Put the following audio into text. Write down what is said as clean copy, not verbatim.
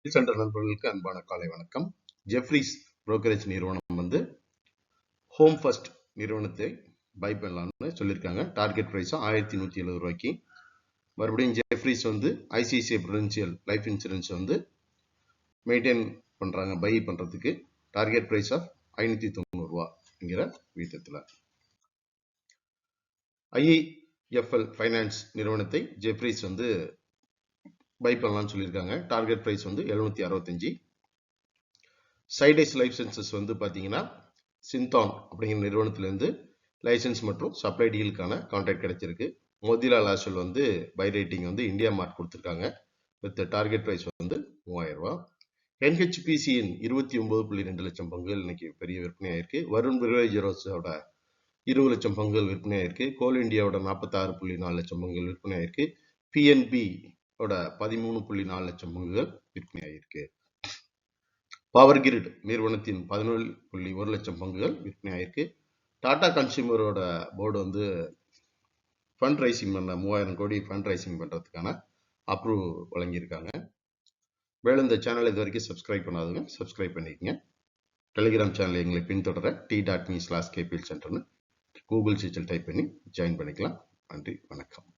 Centre நண்பர்களுக்கு அன்பான காலை வணக்கம். ஜெஃப்ரீஸ் புரோக்கரேஜ் நிறுவனம் வந்து ஹோம் ஃபர்ஸ்ட் நிறுவனத்தை பை பண்ணலாம்னு சொல்லியிருக்காங்க. டார்கெட் ப்ரைஸும் 1170 ரூபாய்க்கு. மறுபடியும் ஜெஃப்ரீஸ் வந்து ஐசிஐசிஐ ப்ரூடென்ஷியல் லைஃப் இன்சூரன்ஸ் வந்து மெயின்டைன் பண்றாங்க. பை பண்றதுக்கு டார்கெட் ப்ரைஸ் ஆஃப் 590 ரூபாய்ங்கிற வீதத்தில். ஐஐஎஃப்எல் ஃபைனான்ஸ் நிறுவனத்தை ஜெஃப்ரீஸ் வந்து பை பண்ணலாம்னு சொல்லியிருக்காங்க. டார்கெட் ப்ரைஸ் வந்து 765. சைடேஸ் லைசன்சஸ் வந்து பார்த்தீங்கன்னா சின்தான் அப்படிங்கிற நிறுவனத்திலிருந்து லைசன்ஸ் மற்றும் சப்ளை டீலுக்கான கான்ட்ராக்ட் கிடைச்சிருக்கு. மோதிலால் ஆசல் வந்து பை ரேட்டிங் வந்து இந்தியா மார்க் கொடுத்துருக்காங்க. வித் டார்கெட் ப்ரைஸ் வந்து 3000 ரூபாய். NHPCயின் 29.2 லட்சம் பங்குகள் இன்னைக்கு பெரிய விற்பனை ஆயிருக்கு. வருண் பிரிவேஜரோட 20 லட்சம் பங்குகள் விற்பனை ஆயிருக்கு. கோல் இந்தியாவோட 46.4 லட்சம் பங்குகள் விற்பனை ஆயிருக்கு. PNB 13.4 லட்சம் பங்குகள் விற்பனை ஆயிருக்கு. பவர் கிரிட் நிறுவனத்தின் 11.1 லட்சம் பங்குகள் விற்பனை ஆயிருக்கு. டாடா கன்சியூமரோட போர்டு வந்து ஃபண்ட் ரைசிங் பண்ண 3000 கோடி ஃபண்ட் ரைசிங் பண்றதுக்கான அப்ரூவ் வழங்கியிருக்காங்க. மேலும் இந்த சேனல் இது வரைக்கும் சப்ஸ்கிரைப் பண்ணாதுங்க, சப்ஸ்கிரைப் பண்ணிக்கங்க. டெலிகிராம் சேனல் எங்களை பின்தொடர t.me/kpl சென்டர்னு கூகுள் சீச்சல் டைப் பண்ணி ஜாயின் பண்ணிக்கலாம். நன்றி, வணக்கம்.